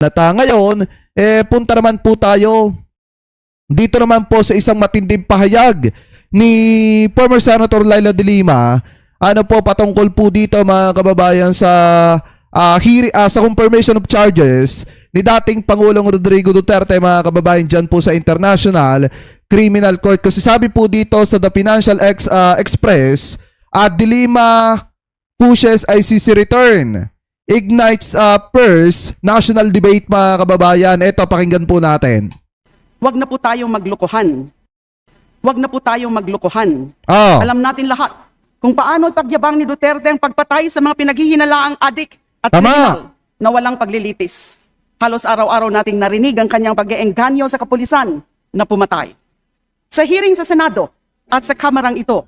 At ngayon, punta naman po tayo dito naman po sa isang matinding pahayag ni former Senator Leila de Lima. Ano po patungkol po dito mga kababayan sa sa confirmation of charges ni dating Pangulong Rodrigo Duterte mga kababayan dyan po sa International Criminal Court. Kasi sabi po dito sa The Financial Express, de Lima pushes ICC return, ignites first national debate mga kababayan. Ito, pakinggan po natin. Huwag na po tayong maglokohan. Huwag na po tayong maglokohan. Alam natin lahat kung paano pagyabang ni Duterte ang pagpatay sa mga pinaghihinalaang adik at kriminal na walang paglilitis. Halos araw-araw nating narinig ang kanyang pag-eengganyo sa kapulisan na pumatay. Sa hearing sa Senado at sa kamarang ito,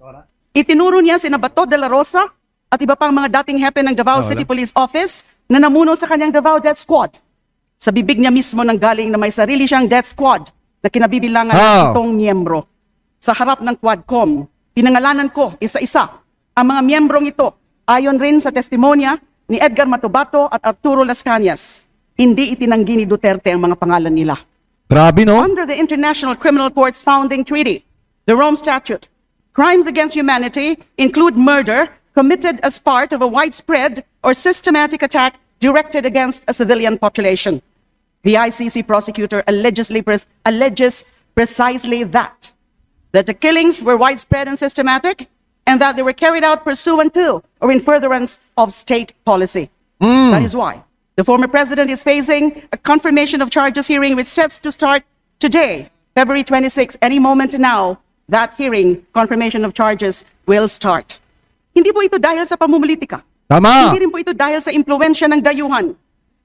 itinuro niya sina Bato de la Rosa at iba pang mga dating hepe ng Davao City Police Office na namuno sa kanyang Davao Death Squad. Sa bibig niya mismo nang galing na may sarili siyang death squad na kinabibilangan ng 7 miyembro. Sa harap ng Quadcom, pinangalanan ko isa-isa ang mga miyembrong ito ayon rin sa testimonya ni Edgar Matubato at Arturo Las Cañas. Hindi itinanggi ni Duterte ang mga pangalan nila. Grabe, no? Under the International Criminal Court's founding treaty, the Rome Statute, crimes against humanity include murder committed as part of a widespread or systematic attack directed against a civilian population. The ICC prosecutor alleges precisely that the killings were widespread and systematic, and that they were carried out pursuant to or in furtherance of state policy. That is why the former president is facing a confirmation of charges hearing which sets to start today, February 26. Any moment now, that hearing, confirmation of charges, will start. Hindi po ito dahil sa pamumulitika. Tama. Hindi rin po ito dahil sa impluwensya ng dayuhan.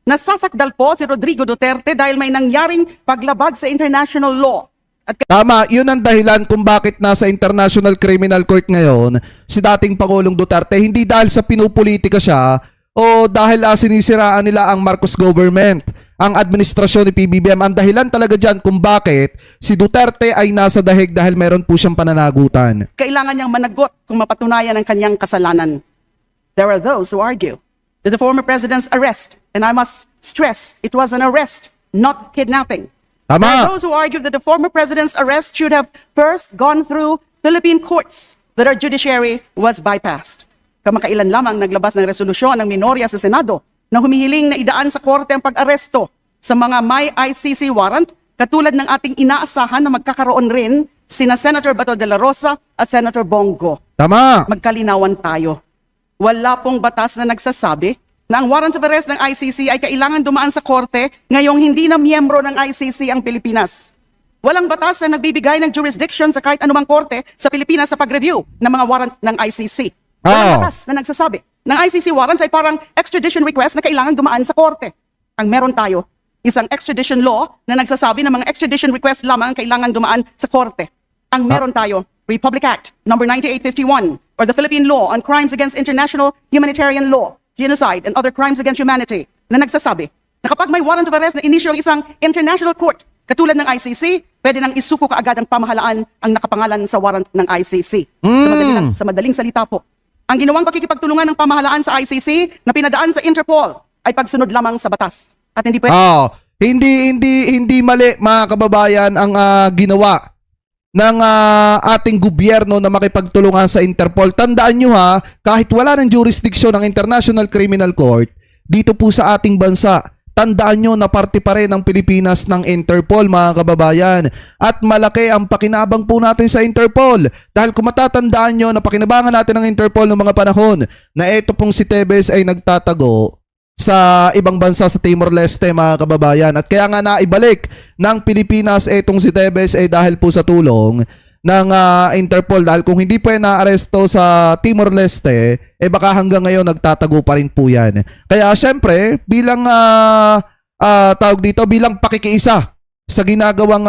Nasasakdal po si Rodrigo Duterte dahil may nangyaring paglabag sa international law. Tama, yun ang dahilan kung bakit nasa International Criminal Court ngayon si dating Pangulong Duterte. Hindi dahil sa pinupolitika siya o dahil sinisiraan nila ang Marcos government, ang administrasyon ni PBBM. Ang dahilan talaga dyan kung bakit si Duterte ay nasa dahig dahil meron po siyang pananagutan. Kailangan niyang managot kung mapatunayan ang kanyang kasalanan. There are those who argue that the former president's arrest, and I must stress, it was an arrest, not kidnapping. Tama. There are those who argue that the former president's arrest should have first gone through Philippine courts, that our judiciary was bypassed. Kamakailan lamang naglabas ng resolusyon ng minorya sa Senado na humihiling na idaan sa korte ang pag-aresto sa mga may ICC warrant, katulad ng ating inaasahan na magkakaroon rin sina Senator Bato de la Rosa at Senator Bongo. Tama. Magkalinawan tayo. Wala pong batas na nagsasabi na ang warrant of arrest ng ICC ay kailangan dumaan sa korte ngayong hindi na miyembro ng ICC ang Pilipinas. Walang batas na nagbibigay ng jurisdiction sa kahit anumang korte sa Pilipinas sa pag-review ng mga warrant ng ICC. Walang batas na nagsasabi ng ICC warrant ay parang extradition request na kailangan dumaan sa korte. Ang meron tayo, isang extradition law na nagsasabi na mga extradition request lamang ang kailangan dumaan sa korte. Ang meron tayo, Republic Act number 9851 or the Philippine Law on Crimes Against International Humanitarian Law, Genocide and Other Crimes Against Humanity na nagsasabi na kapag may warrant of arrest na inisyu ang isang international court katulad ng ICC, pwede nang isuko kaagad ang pamahalaan ang nakapangalan sa warrant ng ICC. Sa madaling salita po, ang ginawang pakikipagtulungan ng pamahalaan sa ICC na pinadaan sa Interpol ay pagsunod lamang sa batas. At hindi pwede. Hindi mali mga kababayan ang ginawa ng ating gobyerno na makipagtulungan sa Interpol. Tandaan nyo kahit wala ng jurisdiction ng International Criminal Court dito po sa ating bansa, tandaan nyo na parte pa rin ng Pilipinas ng Interpol mga kababayan. At malaki ang pakinabang po natin sa Interpol. Dahil kung matatandaan nyo na pakinabangan natin ng Interpol ng mga panahon na ito pong si Tevez ay nagtatago sa ibang bansa sa Timor-Leste mga kababayan. At kaya nga naibalik ng Pilipinas itong si Tevez ay dahil po sa tulong ng Interpol. Dahil kung hindi po na-aresto sa Timor-Leste, baka hanggang ngayon nagtatago pa rin po yan. Kaya syempre, bilang bilang pakikiisa sa ginagawang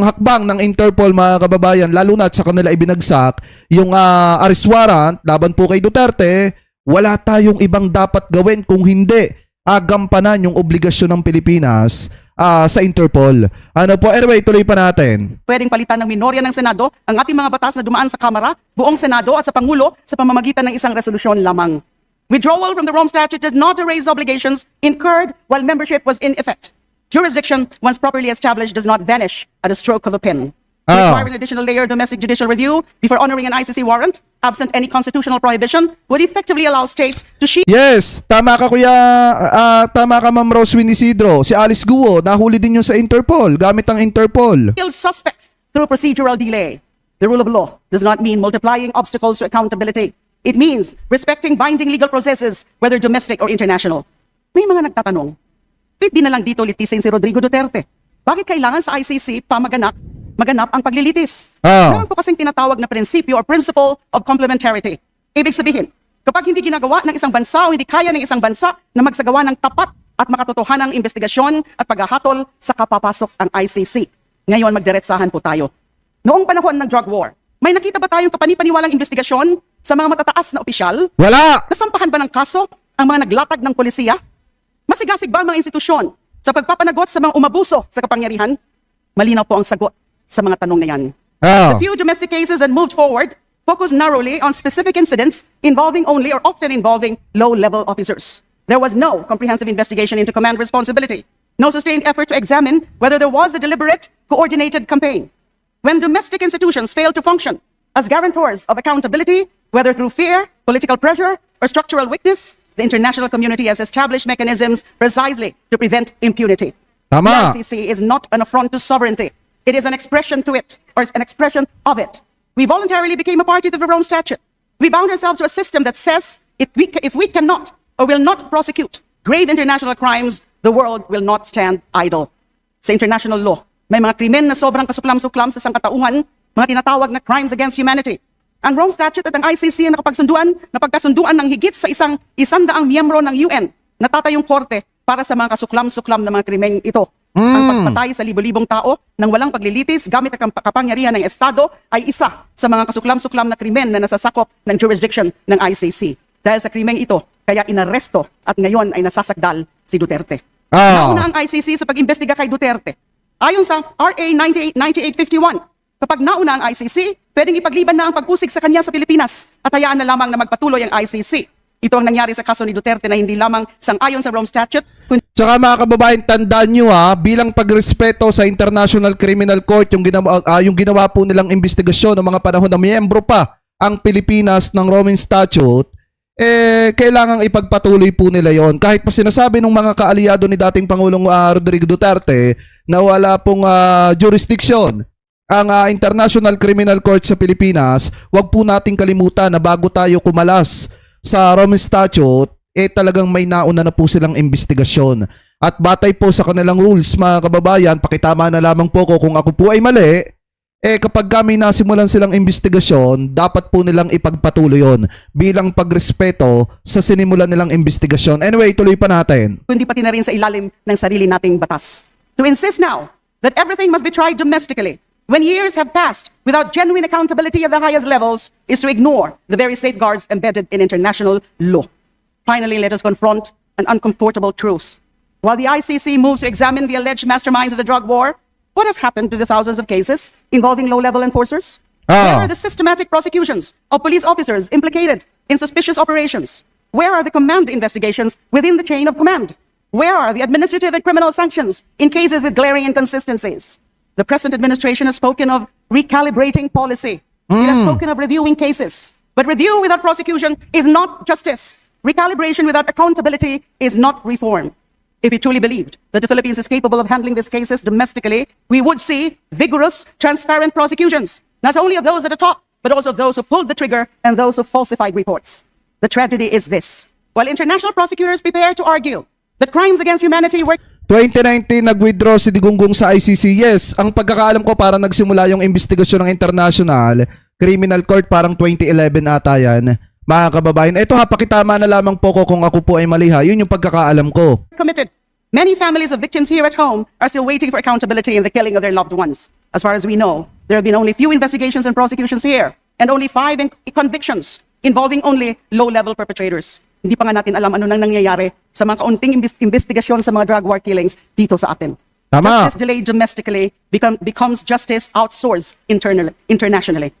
hakbang ng Interpol mga kababayan, lalo na sa kanila ibinagsak yung arrest warrant laban po kay Duterte, wala tayong ibang dapat gawin kung hindi gampanan yung obligasyon ng Pilipinas sa Interpol. Anyway, tuloy pa natin. Pwedeng palitan ng minorya ng Senado ang ating mga batas na dumaan sa Kamara, buong Senado at sa Pangulo sa pamamagitan ng isang resolusyon lamang. Withdrawal from the Rome Statute did not erase obligations incurred while membership was in effect. Jurisdiction, once properly established, does not vanish at a stroke of a pen. To require an additional layer of domestic judicial review before honoring an ICC warrant, absent any constitutional prohibition, would effectively allow states to shield Yes, tama ka kuya, tama ka Ma'am Roswin Isidro. Si Alice Guo, nahuli din yun sa Interpol, gamit ang Interpol. suspects through procedural delay. The rule of law does not mean multiplying obstacles to accountability. It means respecting binding legal processes, whether domestic or international. May mga nagtatanong, bakit di na lang dito litisin si Rodrigo Duterte? Bakit kailangan sa ICC pa maganap ang paglilitis? Meron po kasing tinatawag na prinsipyo or principle of complementarity. Ibig sabihin, kapag hindi ginagawa ng isang bansa o hindi kaya ng isang bansa na magsagawa ng tapat at makatotohanang investigasyon at paghahatol sa kapapasok ang ICC. Ngayon magdiretsahan po tayo. Noong panahon ng drug war, may nakita ba tayong kapanipaniwalang investigasyon sa mga matataas na opisyal? Wala! Nasampahan ba ng kaso ang mga naglatag ng polisiya? Masigasig ba ang mga institusyon sa pagpapanagot sa mga umabuso sa kapangyarihan? Malinaw po ang sagot sa mga tanong na yan. The few domestic cases that moved forward focused narrowly on specific incidents involving only or often involving low-level officers. There was no comprehensive investigation into command responsibility, no sustained effort to examine whether there was a deliberate, coordinated campaign. When domestic institutions fail to function as guarantors of accountability, whether through fear, political pressure, or structural weakness, the international community has established mechanisms precisely to prevent impunity. Tama. The ICC is not an affront to sovereignty. It is an expression to it, or an expression of it. We voluntarily became a party to the Rome Statute. We bound ourselves to a system that says if we cannot or will not prosecute grave international crimes, the world will not stand idle. Sa international law, may mga krimen na sobrang kasuklam-suklam sa sangkatauhan, mga tinatawag na crimes against humanity. Ang Rome Statute at ang ICC ang napagkasunduan ng higit sa 100 miyembro ng UN na tatayong korte para sa mga kasuklam-suklam na mga krimeng ito. Ang pagpatay sa libo-libong tao nang walang paglilitis gamit ang kapangyarihan ng Estado ay isa sa mga kasuklam-suklam na krimen na nasasakop ng jurisdiction ng ICC. Dahil sa krimeng ito, kaya inaresto at ngayon ay nasasakdal si Duterte. Nauna ang ICC sa pag-imbestiga kay Duterte. Ayon sa RA 9851, kapag nauna ang ICC, pwedeng ipagliban na ang pag-usig sa kanya sa Pilipinas at hayaan na lamang na magpatuloy ang ICC. Ito ang nangyari sa kaso ni Duterte na hindi lamang sang-ayon sa Rome Statute, kundi Tsaka mga kababayan, tandaan nyo bilang pagrespeto sa International Criminal Court, yung ginawa po nilang investigasyon ng mga panahon na miyembro pa ang Pilipinas ng Roman Statute, kailangang ipagpatuloy po nila yon. Kahit pa sinasabi ng mga kaalyado ni dating Pangulong Rodrigo Duterte na wala pong jurisdiction ang International Criminal Court sa Pilipinas, wag po nating kalimutan na bago tayo kumalas sa Roman Statute, talagang may nauna na po silang investigasyon. At batay po sa kanilang rules, mga kababayan, pakitama na lamang po ko kung ako po ay mali, kapag kami nasimulan silang investigasyon, dapat po nilang ipagpatuloy yon bilang pagrespeto sa sinimulan nilang investigasyon. Anyway, tuloy pa natin. kundi pati na rin sa ilalim ng sarili nating batas. To insist now that everything must be tried domestically when years have passed without genuine accountability at the highest levels is to ignore the very safeguards embedded in international law. Finally, let us confront an uncomfortable truth. While the ICC moves to examine the alleged masterminds of the drug war, what has happened to the thousands of cases involving low-level enforcers? Where are the systematic prosecutions of police officers implicated in suspicious operations? Where are the command investigations within the chain of command? Where are the administrative and criminal sanctions in cases with glaring inconsistencies? The present administration has spoken of recalibrating policy. It has spoken of reviewing cases. But review without prosecution is not justice. Recalibration without accountability is not reform. If we truly believed that the Philippines is capable of handling these cases domestically, we would see vigorous, transparent prosecutions, not only of those at the top, but also of those who pulled the trigger and those who falsified reports. The tragedy is this. While international prosecutors prepare to argue that crimes against humanity were 2019, nag-withdraw si Digongong sa ICC. Yes, ang pagkakaalam ko parang nagsimula yung investigasyon ng International Criminal Court parang 2011 ata yan. Mga kababayan, ito pakitama na lamang po ko kung ako po ay mali. Yun yung pagkakaalam ko. committed. Many families of victims here at home are still waiting for accountability in the killing of their loved ones. As far as we know, there have been only few investigations and prosecutions here, and only 5 convictions involving only low-level perpetrators. Hindi pa nga natin alam ano nang nangyayari sa mga kaunting investigasyon sa mga drug war killings dito sa atin. Tama. Justice delayed domestically becomes justice outsourced internationally.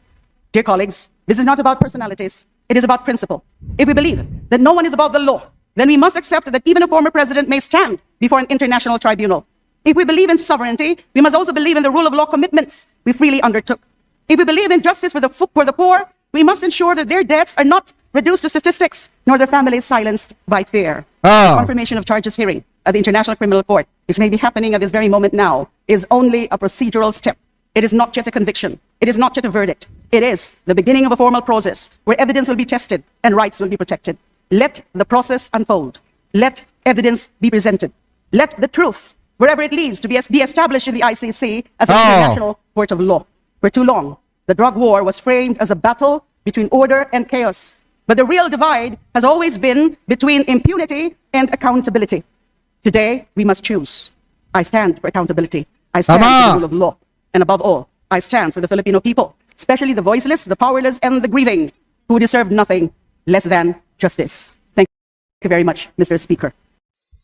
Dear colleagues, this is not about personalities. It is about principle. If we believe that no one is above the law, then we must accept that even a former president may stand before an international tribunal. If we believe in sovereignty, we must also believe in the rule of law commitments we freely undertook. If we believe in justice for the poor, we must ensure that their deaths are not reduced to statistics, nor their families silenced by fear. Ah. The confirmation of charges hearing at the International Criminal Court, which may be happening at this very moment now, is only a procedural step. It is not yet a conviction. It is not yet a verdict. It is the beginning of a formal process where evidence will be tested and rights will be protected. Let the process unfold. Let evidence be presented. Let the truth, wherever it leads, to be established in the ICC as an Oh. international court of law. For too long, the drug war was framed as a battle between order and chaos. But the real divide has always been between impunity and accountability. Today, we must choose. I stand for accountability. I stand Tama. for the rule of law. And above all, I stand for the Filipino people, especially the voiceless, the powerless, and the grieving, who deserve nothing less than justice. Thank you very much, Mr. Speaker.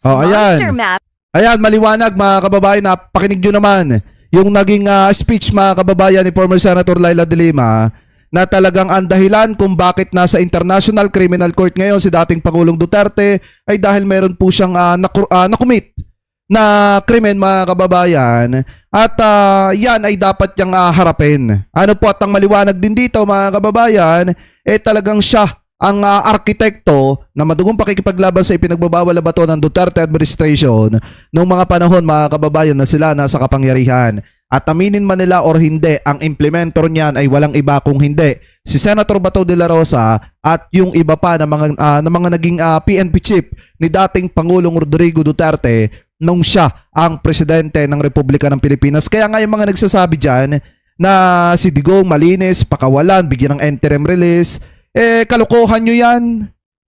Oh, Monster ayan. Math. Ayan, maliwanag mga kababayan, pakinig nyo naman yung naging speech mga kababayan ni former Senator Laila de Lima na talagang ang dahilan kung bakit nasa International Criminal Court ngayon si dating Pangulong Duterte ay dahil meron po siyang nakumit na krimen mga kababayan at yan ay dapat niyang harapin. Ano po at ang maliwanag din dito mga kababayan talagang siya ang arkitekto na madugong pakikipaglaban sa ipinagbabawal na bato ng Duterte administration noong mga panahon mga kababayan na sila nasa kapangyarihan. At aminin man nila or hindi, ang implementor niyan ay walang iba kung hindi si Senator Bato de la Rosa at yung iba pa na mga naging PNP chief ni dating Pangulong Rodrigo Duterte nung siya ang presidente ng Republika ng Pilipinas. Kaya nga yung mga nagsasabi dyan na si Digong malinis, pakawalan, bigyan ng interim release, kalokohan nyo yan.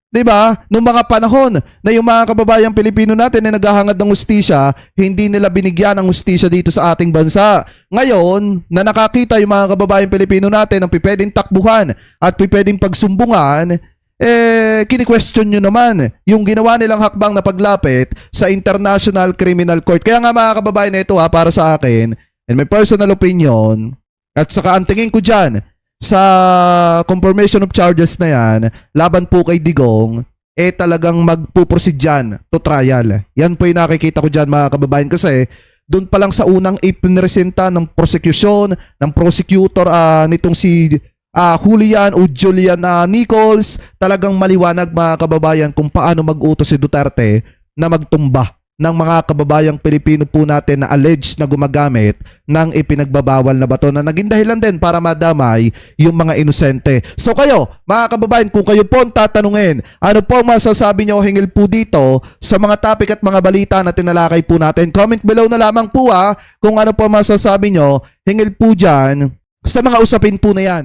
'Di ba? Noong mga panahon na yung mga kababayang Pilipino natin na naghahangad ng hustisya, hindi nila binigyan ng hustisya dito sa ating bansa. Ngayon, na nakakita yung mga kababayang Pilipino natin ng pipwedeng takbuhan at pipwedeng pagsumbungan, kini-question nyo naman yung ginawa nilang hakbang na paglapit sa International Criminal Court. Kaya nga mga kababayan, ito para sa akin, and my personal opinion, at saka ang tingin ko dyan, sa confirmation of charges na yan, laban po kay Digong, talagang magpuproceed dyan to trial. Yan po yung nakikita ko dyan mga kababayan kasi doon pa lang sa unang ipinresenta ng prosecution, ng prosecutor nitong si Julian o Julian Nichols, talagang maliwanag mga kababayan kung paano mag-utos si Duterte na magtumba ng mga kababayang Pilipino po natin na alleged na gumagamit ng ipinagbabawal na bato na naging dahilan din para madamay yung mga inosente. So kayo, mga kababayan, kung kayo po ang tatanungin, ano po ang masasabi nyo hingil po dito sa mga topic at mga balita na tinalakay po natin? Comment below na lamang po kung ano po ang masasabi nyo hingil po dyan sa mga usapin po na yan.